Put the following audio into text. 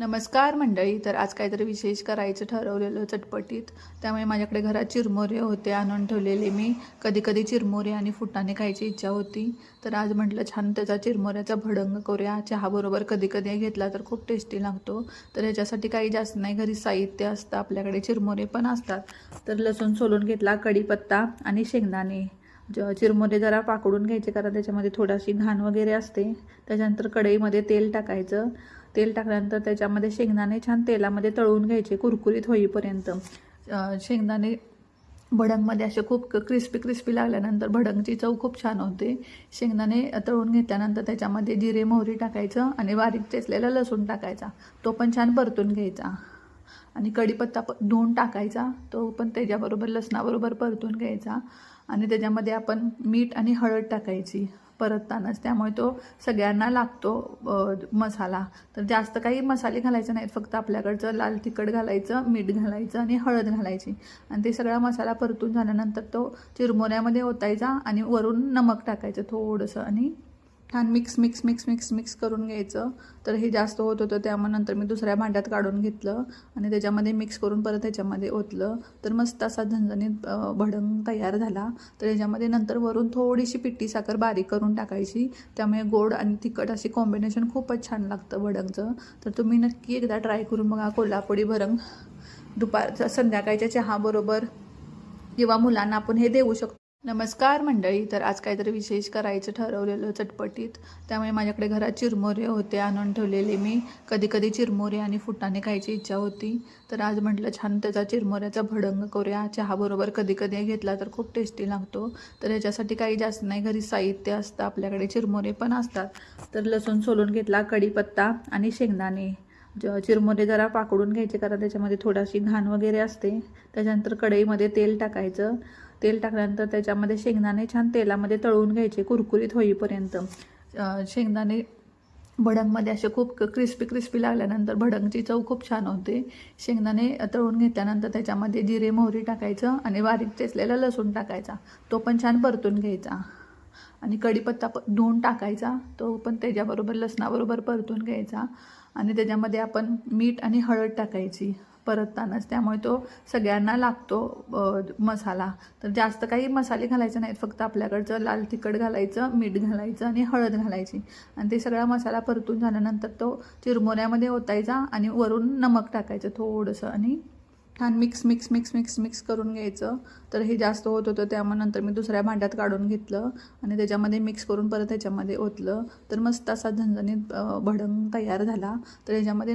नमस्कार मंडळी. तर आज काहीतरी विशेष करायचं ठरवलेलं चटपटीत. त्यामुळे माझ्याकडे घरात चिरमुरे होते आणून ठेवलेले. मी कधी कधी चिरमुरे आणि फुटाणे खायची इच्छा होती. तर आज म्हटलं छान त्याचा चिरमुऱ्याचा भडंग करूया. चहाबरोबर कधी कधी घेतला तर खूप टेस्टी लागतो. तर ह्याच्यासाठी काही जास्त नाही, घरी साहित्य असतं आपल्याकडे, चिरमुरे पण असतात. तर लसूण सोलून घेतला, कढीपत्ता आणि शेंगदाणे. चिरमुरे जरा पाकडून घ्यायचे, कारण त्याच्यामध्ये थोडीशी घाण वगैरे असते. त्याच्यानंतर कढईमध्ये तेल टाकायचं. तेल टाकल्यानंतर त्याच्यामध्ये शेंगदाणे छान तेलामध्ये तळून घ्यायचे कुरकुरीत होईपर्यंत. शेंगदाणे भडंगमध्ये असे खूप क्रिस्पी क्रिस्पी लागल्यानंतर भडंगची चव खूप छान होते. शेंगदाणे तळून घेतल्यानंतर त्याच्यामध्ये जिरे मोहरी टाकायचं आणि बारीक चेचलेला लसूण टाकायचा, तो पण छान परतून घ्यायचा. आणि कढीपत्ता धुवून टाकायचा, तो पण त्याच्याबरोबर लसणाबरोबर परतून घ्यायचा. आणि त्याच्यामध्ये आपण मीठ आणि हळद टाकायची परततानाच, त्यामुळे तो सगळ्यांना लागतो मसाला. तर जास्त काही मसाले घालायचे नाहीत, फक्त आपल्याकडचं लाल तिखट घालायचं, मीठ घालायचं आणि हळद घालायची. आणि ते सगळा मसाला परतून झाल्यानंतर तो चिरमुऱ्यामध्ये ओतायचा आणि वरून नमक टाकायचं थोडंसं आणि छान mix mix mix mix mix करून घ्यायचं. तर हे जास्त होत होतं, त्यामुळे नंतर मी दुसऱ्या भांड्यात काढून घेतलं आणि त्याच्यामध्ये मिक्स करून परत त्याच्यामध्ये ओतलं. तर मस्त असा झणझणीत भडंग तयार झाला. तर याच्यामध्ये नंतर वरून थोडीशी पिठी साखर बारीक करून टाकायची, त्यामुळे गोड आणि तिखट अशी कॉम्बिनेशन खूपच छान लागतं भडंगचं. तर तुम्ही नक्की एकदा ट्राय करून बघा. कोल्हापुरी भडंग दुपारच्या संध्याकाळच्या चहाबरोबर किंवा मुलांना आपण हे देऊ शकतो. नमस्कार मंडळी. तर आज काहीतरी विशेष करायचं ठरवलेलं चटपटीत. त्यामुळे माझ्याकडे घरात चिरमुरे होते आणून ठेवलेले. मी कधी कधी चिरमुरे आणि फुटाणे खायची इच्छा होती. तर आज म्हटलं छान त्याचा चिरमुऱ्याचा भडंग करूया. चहाबरोबर कधी कधी घेतला तर खूप टेस्टी लागतो. तर ह्याच्यासाठी काही जास्त नाही, घरी साहित्य असतं आपल्याकडे, चिरमुरे पण असतात. तर लसूण सोलून घेतला, कढीपत्ता आणि शेंगदाणे. चिरमुरे जरा पाकडून घ्यायचे, कारण त्याच्यामध्ये थोडीशी घाण वगैरे असते. त्याच्यानंतर कढईमध्ये तेल टाकायचं. तेल टाकल्यानंतर त्याच्यामध्ये शेंगदाणे छान तेलामध्ये तळून घ्यायचे कुरकुरीत होईपर्यंत. शेंगदाणे भडंगमध्ये असे खूप क्रिस्पी क्रिस्पी लागल्यानंतर भडंगची चव खूप छान होते. शेंगदाणे तळून घेतल्यानंतर त्याच्यामध्ये जिरे मोहरी टाकायचं आणि बारीक चेचलेला लसूण टाकायचा, तो पण छान परतून घ्यायचा. आणि कढीपत्ता धुवून टाकायचा, तो पण त्याच्याबरोबर लसणाबरोबर परतून घ्यायचा. आणि त्याच्यामध्ये आपण मीठ आणि हळद टाकायची परततानाच, त्यामुळे तो सगळ्यांना लागतो मसाला. तर जास्त काही मसाले घालायचे नाहीत, फक्त आपल्याकडचं लाल तिखट घालायचं, मीठ घालायचं आणि हळद घालायची. आणि ते सगळा मसाला परतून झाल्यानंतर तो चिरमुऱ्यामध्ये ओतायचा आणि वरून नमक टाकायचं थोडंसं आणि छान mix mix mix mix mix करून घ्यायचं. तर हे जास्त होत होतं, त्यामुळे नंतर मी दुसऱ्या भांड्यात काढून घेतलं आणि त्याच्यामध्ये मिक्स करून परत त्याच्यामध्ये ओतलं. तर मस्त असा झणझणीत भडंग तयार झाला. तर ह्याच्यामध्ये